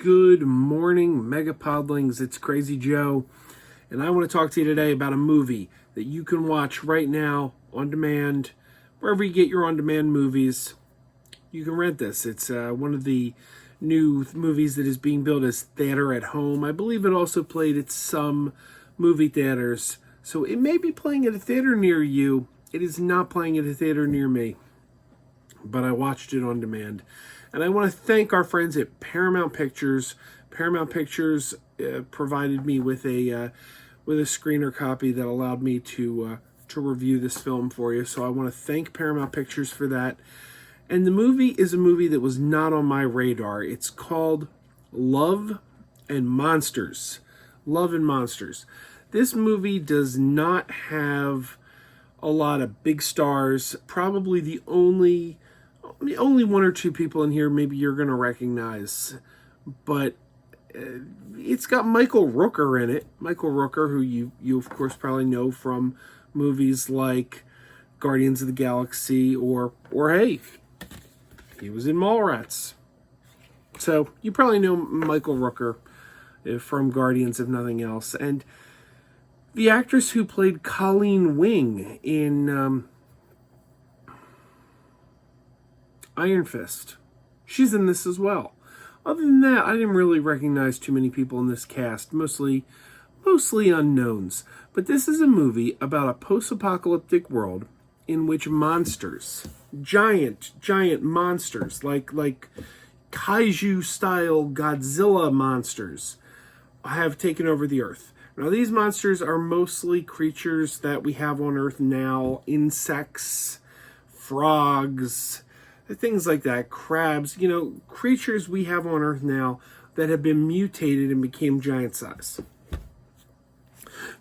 Good morning, Megapodlings. It's Crazy Joe, and I want to talk to you today about a movie that you can watch right now on demand, wherever you get your on-demand movies. You can rent this. It's one of the new movies that is being billed as theater at home. I believe it also played at some movie theaters, so it may be playing at a theater near you. It is not playing at a theater near me, but I watched it on demand. And I want to thank our friends at Paramount Pictures. Paramount Pictures provided me with a screener copy that allowed me to review this film for you. So I want to thank Paramount Pictures for that. And the movie is a movie that was not on my radar. It's called Love and Monsters. Love and Monsters. This movie does not have a lot of big stars. Probably the only one or two people in here maybe you're going to recognize, but it's got Michael Rooker in it. Michael Rooker, who you of course probably know from movies like Guardians of the Galaxy or hey, he was in Mallrats. So you probably know Michael Rooker from Guardians, if nothing else. And the actress who played Colleen Wing in Iron Fist, she's in this as well. Other than that, I didn't really recognize too many people in this cast, mostly unknowns. But this is a movie about a post-apocalyptic world in which monsters, giant monsters, like kaiju-style Godzilla monsters, have taken over the Earth. Now, these monsters are mostly creatures that we have on Earth now, insects, frogs, things like that, crabs, creatures we have on Earth now that have been mutated and became giant size.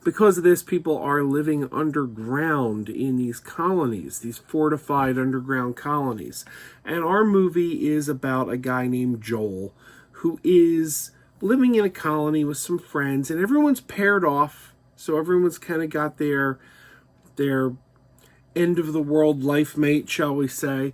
Because of this, people are living underground in these colonies, these fortified underground colonies. And our movie is about a guy named Joel who is living in a colony with some friends, and everyone's paired off, so everyone's kind of got their end of the world life mate, shall we say.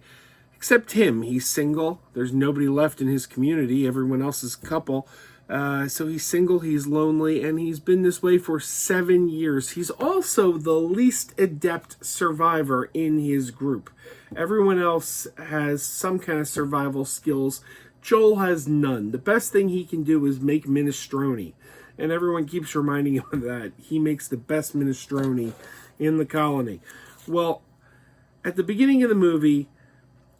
Except him. He's single. There's nobody left in his community. Everyone else is a couple. So he's single, he's lonely, and he's been this way for 7 years. He's also the least adept survivor in his group. Everyone else has some kind of survival skills. Joel has none. The best thing he can do is make minestrone. And everyone keeps reminding him of that. He makes the best minestrone in the colony. Well, at the beginning of the movie,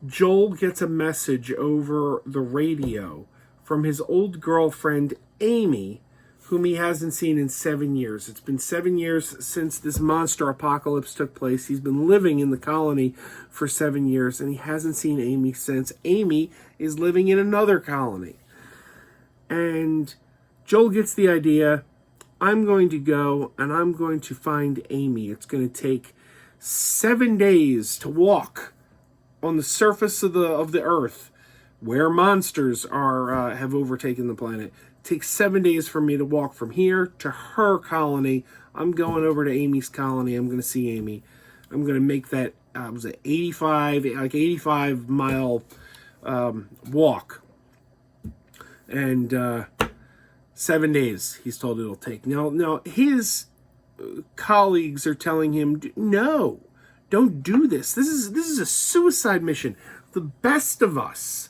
Joel gets a message over the radio from his old girlfriend, Amy, whom he hasn't seen in 7 years. It's been 7 years since this monster apocalypse took place. He's been living in the colony for 7 years, and he hasn't seen Amy since. Amy is living in another colony. And Joel gets the idea, I'm going to go and I'm going to find Amy. It's going to take 7 days to walk on the surface of the Earth, where monsters have overtaken the planet. It takes 7 days for me to walk from here to her colony. I'm going over to Amy's colony. I'm going to see Amy. I'm going to make that 85 mile walk, and 7 days he's told it'll take. Now his colleagues are telling him, no, don't do this. This is a suicide mission. The best of us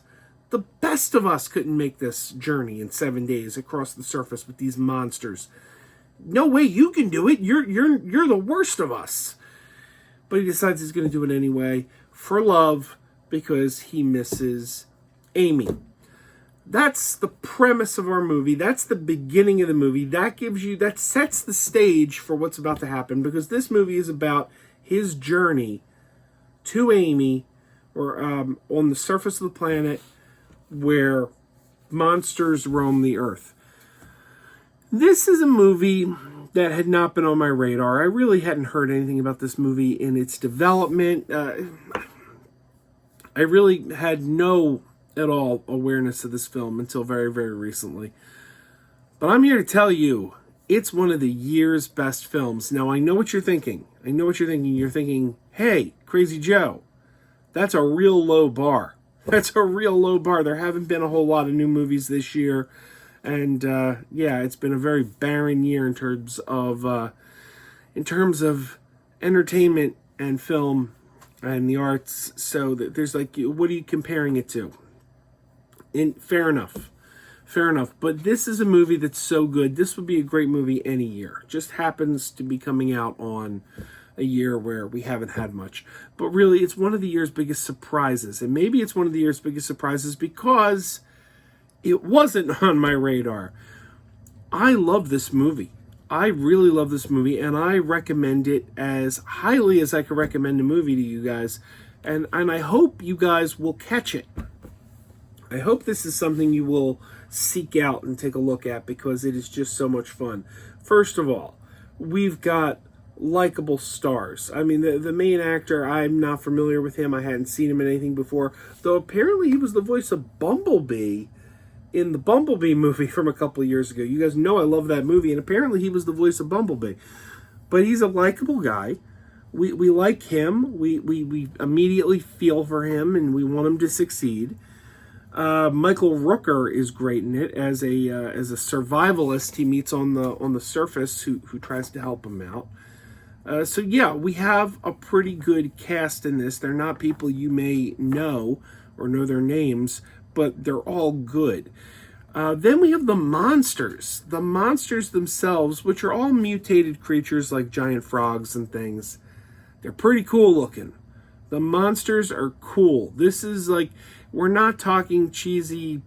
couldn't make this journey in 7 days across the surface with these monsters. No way you can do it. You're the worst of us. But he decides he's going to do it anyway for love, because he misses Amy. That's the premise of our movie. That's the beginning of the movie. That sets the stage for what's about to happen, because this movie is about his journey to Amy, or on the surface of the planet where monsters roam the Earth. This is a movie that had not been on my radar. I really hadn't heard anything about this movie in its development. I really had no at all awareness of this film until very, very recently. But I'm here to tell you, it's one of the year's best films. Now, I know what you're thinking. You're thinking, hey, Crazy Joe, that's a real low bar. That's a real low bar. There haven't been a whole lot of new movies this year. And yeah, it's been a very barren year in terms of entertainment and film and the arts. So there's like, what are you comparing it to? Fair enough. But this is a movie that's so good. This would be a great movie any year. Just happens to be coming out on a year where we haven't had much. But really, it's one of the year's biggest surprises. And maybe it's one of the year's biggest surprises because it wasn't on my radar. I love this movie. I really love this movie, and I recommend it as highly as I could recommend a movie to you guys. And I hope you guys will catch it. I hope this is something you will seek out and take a look at because it is just so much fun. First of all, we've got likable stars. I mean, the main actor, I'm not familiar with him. I hadn't seen him in anything before, though apparently he was the voice of Bumblebee in the Bumblebee movie from a couple of years ago. You guys know I love that movie, and apparently he was the voice of Bumblebee. But he's a likable guy. We like him. We immediately feel for him, and we want him to succeed. Michael Rooker is great in it as a survivalist he meets on the surface who tries to help him out. So yeah, we have a pretty good cast in this. They're not people you may know or know their names, but they're all good. Then we have the monsters. The monsters themselves, which are all mutated creatures like giant frogs and things. They're pretty cool looking. The monsters are cool. This is like, we're not talking cheesy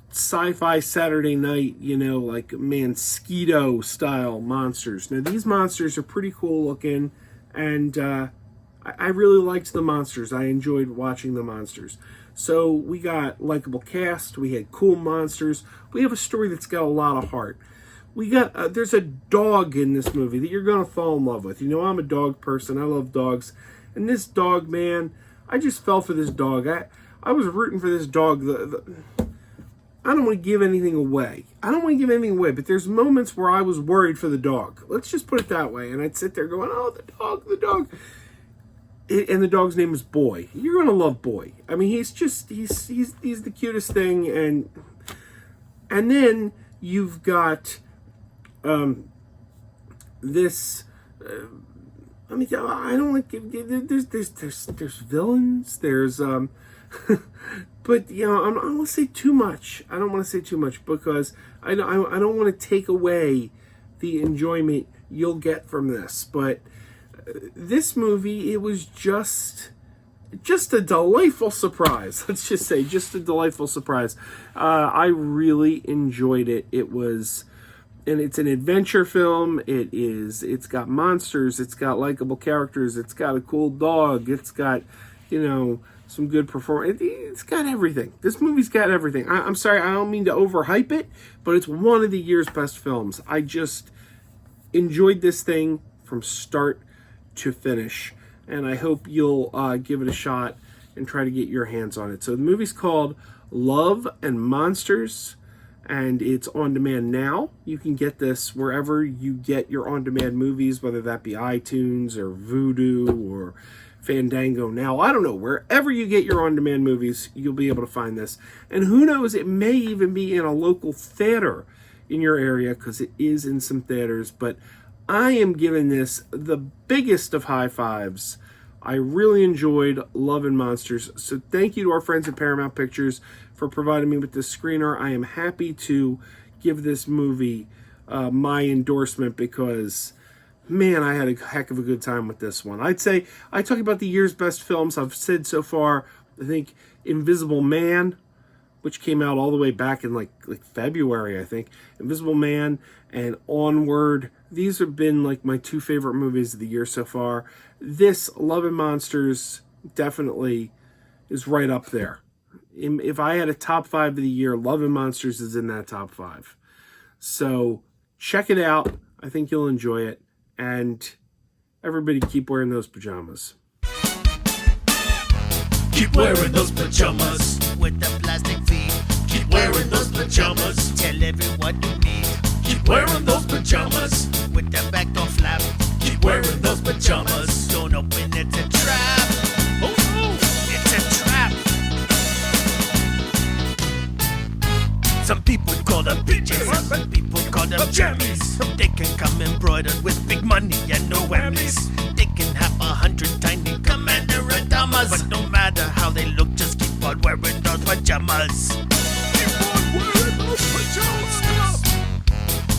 sci-fi Saturday night, like Mansquito style monsters. Now, these monsters are pretty cool looking, and I really liked the monsters. I enjoyed watching the monsters. So we got likable cast, we had cool monsters, we have a story that's got a lot of heart. We got, there's a dog in this movie that you're going to fall in love with. I'm a dog person, I love dogs. And this dog, man, I just fell for this dog. I was rooting for this dog. I don't want to give anything away. But there's moments where I was worried for the dog. Let's just put it that way. And I'd sit there going, oh, the dog. And the dog's name is Boy. You're going to love Boy. I mean, he's the cutest thing. And then you've got this... I mean, I don't like. There's villains. There's but I don't want to say too much. I don't want to say too much because I don't want to take away the enjoyment you'll get from this. But this movie, it was just a delightful surprise. Let's just say, just a delightful surprise. I really enjoyed it. It was. And it's an adventure film. It's got monsters. It's got likable characters. It's got a cool dog. It's got, some good performance. It's got everything. This movie's got everything. I'm sorry, I don't mean to overhype it, but it's one of the year's best films. I just enjoyed this thing from start to finish. And I hope you'll give it a shot and try to get your hands on it. So the movie's called Love and Monsters. And it's on demand now. You can get this wherever you get your on-demand movies, whether that be iTunes or Vudu or Fandango now. I don't know. Wherever you get your on-demand movies, you'll be able to find this. And who knows, it may even be in a local theater in your area because it is in some theaters. But I am giving this the biggest of high fives. I really enjoyed Love and Monsters. So thank you to our friends at Paramount Pictures for providing me with this screener. I am happy to give this movie my endorsement because, man, I had a heck of a good time with this one. I'd say, I talk about the year's best films I've said so far. I think Invisible Man, which came out all the way back in like February, I think. Invisible Man and Onward. These have been like my two favorite movies of the year so far. This, Love and Monsters, definitely is right up there. If I had a top 5 of the year, Love and Monsters is in that top 5. So check it out. I think you'll enjoy it. And everybody keep wearing those pajamas. Keep wearing those pajamas with the plastic feet. Keep wearing those pajamas. Tell everyone you meet. Keep wearing those pajamas with the back door flap. Keep wearing those pajamas. Don't open, it's a trap. Oh no, it's a trap. Some people call them PJs, some people call them jammies. They can come embroidered with big money and no whammies. They can have 100 tiny commander pajamas, but no matter how they look, just keep on wearing those pajamas. Keep on wearing those pajamas.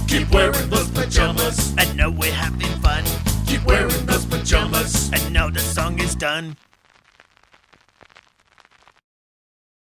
Keep wearing those pajamas. And now we're having fun. Keep wearing those pajamas. And now the song is done.